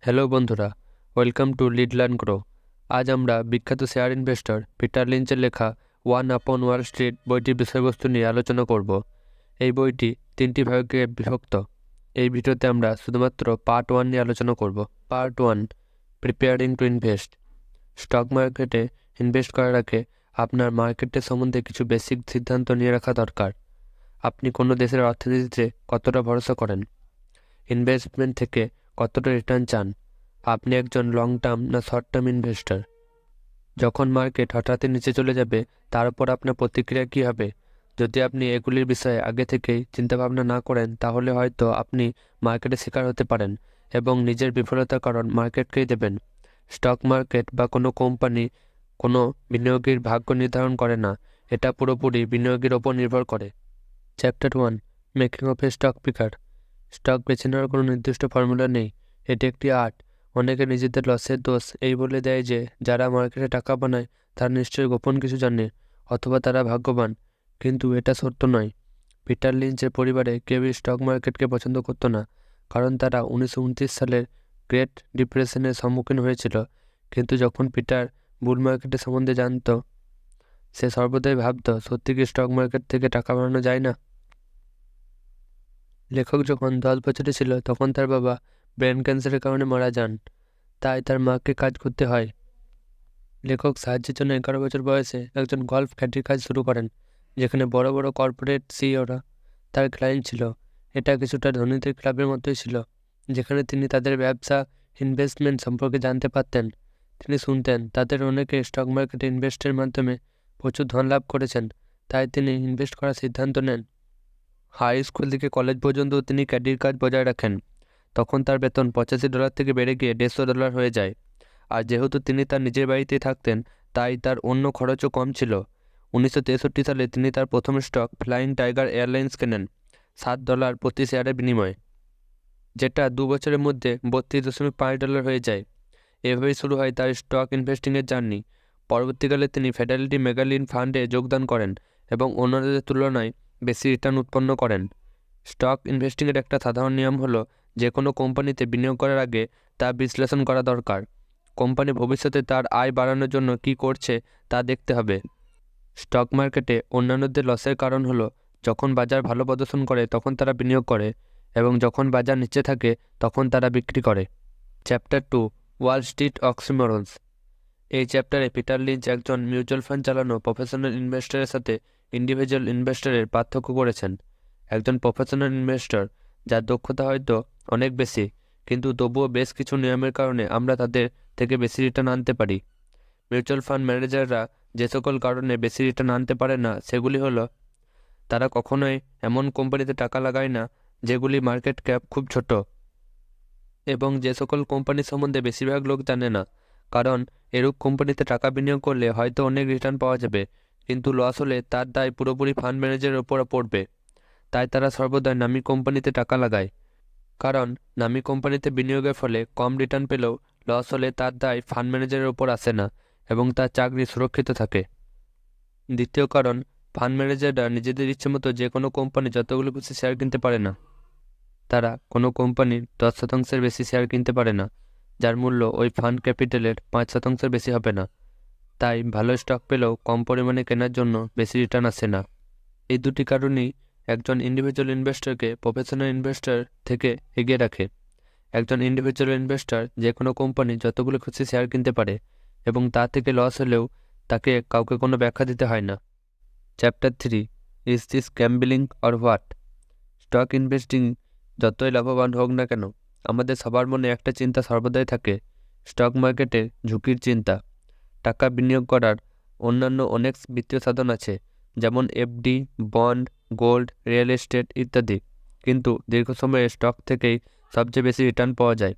Hello বন্ধুরা, welcome to lead learn grow. আজ আমরা বিখ্যাত শেয়ার ইনভেস্টর পিটার লিঞ্চের লেখা ওয়ান আপন ওয়াল স্ট্রিট বইটির বিষয়বস্তু নিয়ে আলোচনা করব। এই বইটি 3টি ভাগে বিভক্ত। এই ভিডিওতে আমরা শুধুমাত্র পার্ট 1 নিয়ে আলোচনা করব। Part 1, preparing to invest. Stock মার্কেটে ইনভেস্ট করার আগে আপনার মার্কেটের সম্বন্ধে কিছু বেসিক সিদ্ধান্ত নিয়ে রাখা দরকার। আপনি কোনো দেশের অর্থনীতিতে কতটা ভরসা করেন, ইনভেস্টমেন্ট থেকে কতটা রিটার্ন চান, আপনি একজন লং টার্ম না শর্ট টার্ম ইনভেস্টর। যখন মার্কেট হঠাৎই নিচে চলে যাবে, তার উপর আপনার প্রতিক্রিয়া কী হবে? যদি আপনি এগুলির বিষয়ে আগে থেকেই চিন্তাভাবনা না করেন, তাহলে হয়তো আপনি মার্কেটের শিকার হতে পারেন এবং নিজের বিফলতার কারণ মার্কেটকেই দেবেন। স্টক মার্কেট বা কোনো কোম্পানি কোনো বিনিয়োগীর ভাগ্য নির্ধারণ করে না, এটা পুরোপুরি বিনিয়োগের ওপর নির্ভর করে। Chapter 1, making of A stock পিকার। Stock বেছে নেওয়ার কোনো নির্দিষ্ট ফর্মুলা নেই, এটি একটি আর্ট। অনেকে নিজেদের লসের দোষ এই বলে দেয় যে যারা মার্কেটে টাকা বানায় তারা নিশ্চয়ই গোপন কিছু জানে অথবা তারা ভাগ্যবান, কিন্তু এটা সত্য নয়। পিটার লিঞ্চের পরিবারে কেউই স্টক মার্কেটকে পছন্দ করতো না, কারণ তারা 1929 সালের গ্রেট ডিপ্রেশনের সম্মুখীন হয়েছিল। কিন্তু যখন পিটার বুল মার্কেটের সম্বন্ধে জানতো, সে সর্বদাই ভাবতো, সত্যি কি স্টক মার্কেট থেকে টাকা বানানো যায় না? লেখক যখন 10 বছরে ছিল তখন তার বাবা ব্রেন ক্যান্সারের কারণে মারা যান, তাই তার মাকে কাজ করতে হয়। লেখক সাহায্যের জন্য 11 বছর বয়সে একজন গল্ফ ক্যাডির কাজ শুরু করেন, যেখানে বড় বড় কর্পোরেট সিইওরা তার ক্লায়েন্ট ছিল। এটা কিছুটা ধনীদের ক্লাবের মতোই ছিল, যেখানে তিনি তাদের ব্যবসা ইনভেস্টমেন্ট সম্পর্কে জানতে পারতেন। তিনি শুনতেন তাদের অনেকে স্টক মার্কেটে ইনভেস্টের মাধ্যমে প্রচুর ধন লাভ করেছেন, তাই তিনি ইনভেস্ট করার সিদ্ধান্ত নেন। হাই স্কুল থেকে কলেজ পর্যন্ত তিনি ক্যাডির কাজ বজায় রাখেন। তখন তার বেতন $85 থেকে বেড়ে গিয়ে $150 হয়ে যায়। আর যেহেতু তিনি তার নিজের বাড়িতেই থাকতেন, তাই তার অন্য খরচও কম ছিল। 1963 সালে তিনি তার প্রথম স্টক ফ্লাইং টাইগার এয়ারলাইন্স কেনেন $7 প্রতি শেয়ারের বিনিময়ে, যেটা 2 বছরের মধ্যে $32.5 হয়ে যায়। এভাবেই শুরু হয় তার স্টক ইনভেস্টিংয়ের জার্নি। পরবর্তীকালে তিনি ফেডারেলিটি মেগালিন ফান্ডে যোগদান করেন এবং অন্যদের তুলনায় বেশি রিটার্ন উৎপন্ন করেন। স্টক ইনভেস্টিংয়ের একটা সাধারণ নিয়ম হলো, যে কোনো কোম্পানিতে বিনিয়োগ করার আগে তা বিশ্লেষণ করা দরকার। কোম্পানি ভবিষ্যতে তার আয় বাড়ানোর জন্য কী করছে তা দেখতে হবে। স্টক মার্কেটে অন্যান্যদের লসের কারণ হলো, যখন বাজার ভালো প্রদর্শন করে তখন তারা বিনিয়োগ করে এবং যখন বাজার নিচে থাকে তখন তারা বিক্রি করে। Chapter 2, Wall Street oxymorons. এই চ্যাপ্টারে পিটার লিঞ্চ একজন মিউচুয়াল ফান্ড চালানো প্রফেশনাল ইনভেস্টরের সাথে ইন্ডিভিজুয়াল ইনভেস্টরের পার্থক্য করেছেন। একজন প্রফেশনাল ইনভেস্টর, যার দক্ষতা হয়তো অনেক বেশি, কিন্তু তবুও বেশ কিছু নিয়মের কারণে আমরা তাদের থেকে বেশি রিটার্ন আনতে পারি। মিউচুয়াল ফান্ড ম্যানেজাররা যে সকল কারণে বেশি রিটার্ন আনতে পারে না সেগুলি হলো, তারা কখনোই এমন কোম্পানিতে টাকা লাগায় না যেগুলি মার্কেট ক্যাপ খুব ছোট, এবং যে সকল কোম্পানি সম্বন্ধে বেশিরভাগ লোক জানে না, কারণ এরূপ কোম্পানিতে টাকা বিনিয়োগ করলে হয়তো অনেক রিটার্ন পাওয়া যাবে, কিন্তু লস হলে তার দায় পুরোপুরি ফান্ড ম্যানেজারের ওপর পড়বে। তাই তারা সর্বদা নামী কোম্পানিতে টাকা লাগায়, কারণ নামী কোম্পানিতে বিনিয়োগের ফলে কম রিটার্ন পেলেও লস হলে তার দায় ফান্ড ম্যানেজারের ওপর আসে না এবং তার চাকরি সুরক্ষিত থাকে। দ্বিতীয় কারণ, ফান্ড ম্যানেজাররা নিজেদের ইচ্ছেমতো যে কোনো কোম্পানি যতগুলো খুশি শেয়ার কিনতে পারে না। তারা কোনো কোম্পানির 10%-এর বেশি শেয়ার কিনতে পারে না, যার মূল্য ওই ফান্ড ক্যাপিটালের 5%-এর বেশি হবে না। তাই ভালো স্টক পেলেও কম পরিমাণে কেনার জন্য বেশি রিটার্ন আসে না। এই দুটি কারণেই একজন ইন্ডিভিজুয়াল ইনভেস্টরকে প্রফেশনাল ইনভেস্টর থেকে এগিয়ে রাখে। একজন ইন্ডিভিজুয়াল ইনভেস্টর যে কোনো কোম্পানি যতগুলো খুশি শেয়ার কিনতে পারে এবং তা থেকে লস হলেও তাকে কাউকে কোনো ব্যাখ্যা দিতে হয় না। Chapter 3, is this gambling or what? Stock investing যতই লাভবান হোক না কেন, আমাদের সবার মনে একটা চিন্তা সর্বদাই থাকে, স্টক মার্কেটে ঝুঁকির চিন্তা। টাকা বিনিয়োগ করার অন্যান্য অনেক বিত্তীয় সাধন আছে, যেমন FD, bond, gold, real estate ইত্যাদি, কিন্তু দীর্ঘ সময়ে স্টক থেকেই সবচেয়ে বেশি রিটার্ন পাওয়া যায়।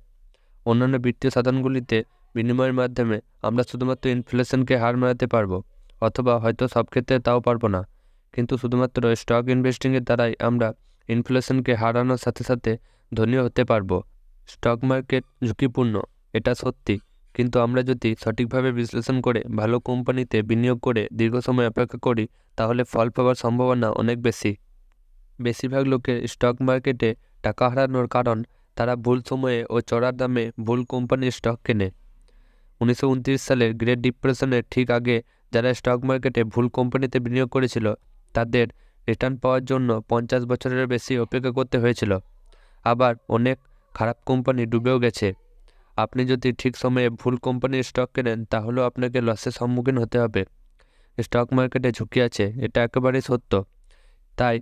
অন্যান্য বিত্তীয় সাধনগুলিতে বিনিময়ের মাধ্যমে আমরা শুধুমাত্র ইনফ্লেশনকে হার মানাতে পারবো, অথবা হয়তো সব ক্ষেত্রে তাও পারবো না, কিন্তু শুধুমাত্র স্টক ইনভেস্টিংয়ের দ্বারাই আমরা ইনফ্লেশনকে হারানোর সাথে সাথে ধনীও হতে পারবো। স্টক মার্কেট ঝুঁকিপূর্ণ, এটা সত্যি, কিন্তু আমরা যদি সঠিকভাবে বিশ্লেষণ করে ভালো কোম্পানিতে বিনিয়োগ করে দীর্ঘ সময় অপেক্ষা করি, তাহলে ফল পাওয়ার সম্ভাবনা অনেক বেশি। বেশিরভাগ লোকের স্টক মার্কেটে টাকা হারানোর কারণ তারা ভুল সময়ে ও চড়া দামে ভুল কোম্পানির স্টক কেনে। 1929 সালের গ্রেট ডিপ্রেশনের ঠিক আগে যারা স্টক মার্কেটে ভুল কোম্পানিতে বিনিয়োগ করেছিল তাদের রিটার্ন পাওয়ার জন্য 50 বছরের বেশি অপেক্ষা করতে হয়েছিল। আবার অনেক খারাপ কোম্পানি ডুবেও গেছে। আপনি যদি ঠিক সময়ে ভুল কোম্পানির স্টক কেনেন তাহলেও আপনাকে লসের সম্মুখীন হতে হবে। স্টক মার্কেটে ঝুঁকি আছে, এটা একেবারেই সত্য। তাই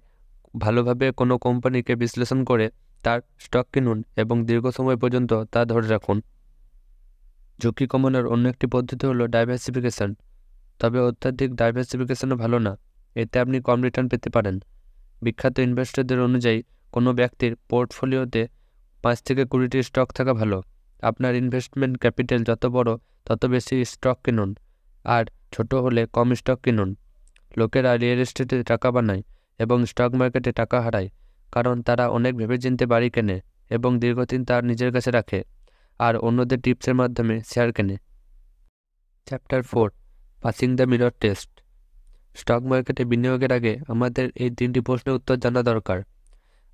ভালোভাবে কোনো কোম্পানিকে বিশ্লেষণ করে তার স্টক কিনুন এবং দীর্ঘ সময় পর্যন্ত তা ধরে রাখুন। ঝুঁকি কমানোর অন্য একটি পদ্ধতি হলো ডাইভার্সিফিকেশন, তবে অত্যাধিক ডাইভার্সিফিকেশনও ভালো না, এতে আপনি কম রিটার্ন পেতে পারেন। বিখ্যাত ইনভেস্টরদের অনুযায়ী কোনো ব্যক্তির পোর্টফোলিওতে 5 থেকে 20টি স্টক থাকা ভালো। আপনার ইনভেস্টমেন্ট ক্যাপিটাল যত বড় তত বেশি স্টক কিনুন, আর ছোট হলে কম স্টক কিনুন। লোকেরা রিয়েল এস্টেটে টাকা বানায় এবং স্টক মার্কেটে টাকা হারায় কারণ তারা অনেক ভেবেচিন্তে বাড়ি কেনে এবং দীর্ঘদিন তার নিজের কাছে রাখে আর অন্যদের টিপসের মাধ্যমে শেয়ার কেনে। Chapter 4, passing the mirror test. Stock মার্কেটে বিনিয়োগের আগে আমাদের এই 3টি প্রশ্নের উত্তর জানা দরকার।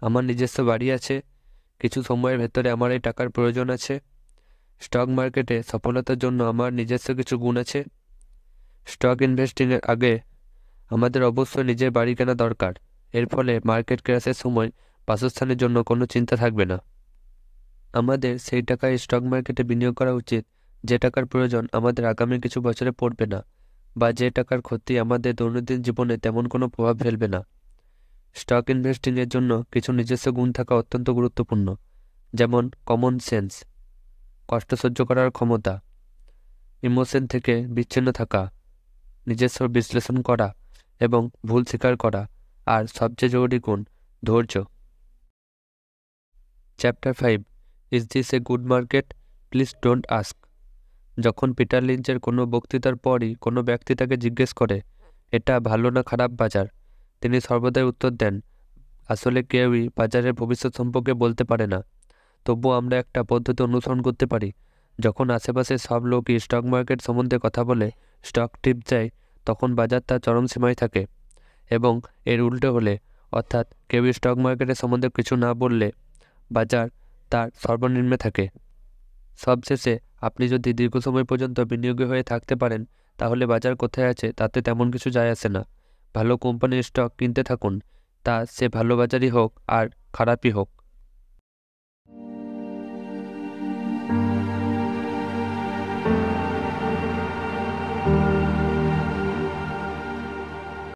আমার নিজস্ব বাড়ি আছে, কিছু সময়ের ভেতরে আমার এই টাকার প্রয়োজন আছে, স্টক মার্কেটে সফলতার জন্য আমার নিজস্ব কিছু গুণ আছে। স্টক ইনভেস্টিংয়ের আগে আমাদের অবশ্যই নিজের বাড়ি কেনা দরকার। এর ফলে মার্কেট ক্র্যাশের সময় বাসস্থানের জন্য কোনো চিন্তা থাকবে না। আমাদের সেই টাকায় স্টক মার্কেটে বিনিয়োগ করা উচিত যে টাকার প্রয়োজন আমাদের আগামী কিছু বছরে পড়বে না, বা যে টাকার ক্ষতি আমাদের দৈনন্দিন জীবনে তেমন কোনো প্রভাব ফেলবে না। স্টক ইনভেস্টিংয়ের জন্য কিছু নিজস্ব গুণ থাকা অত্যন্ত গুরুত্বপূর্ণ, যেমন কমন সেন্স, কষ্ট সহ্য করার ক্ষমতা, ইমোশন থেকে বিচ্ছিন্ন থাকা, নিজস্ব বিশ্লেষণ করা এবং ভুল স্বীকার করা, আর সবচেয়ে জরুরি গুণ ধৈর্য। Chapter 5, is this a good market? Please don't ask. যখন পিটার লিঞ্চের কোনো বক্তৃতার পরই কোনো ব্যক্তি তাকে জিজ্ঞেস করে এটা ভালো না খারাপ বাজার, তিনি সর্বদাই উত্তর দেন, আসলে কেউই বাজারের ভবিষ্যৎ সম্পর্কে বলতে পারে না। তবুও আমরা একটা পদ্ধতি অনুসরণ করতে পারি। যখন আশেপাশে সব লোকই স্টক মার্কেট সম্বন্ধে কথা বলে, স্টক টিপ দেয়, তখন বাজার তার চরম সীমায় থাকে। এবং এর উল্টো হলে, অর্থাৎ কেউই স্টক মার্কেটের সম্বন্ধে কিছু না বললে, বাজার তার সর্বনিম্নে থাকে। সবশেষে আপনি যদি দীর্ঘ সময় পর্যন্ত বিনিয়োগী হয়ে থাকতে পারেন তাহলে বাজার কোথায় আছে তাতে তেমন কিছু যায় আসে না। ভালো কোম্পানির স্টক কিনতে থাকুন, তা সে ভালো বাজারই হোক আর খারাপই হোক।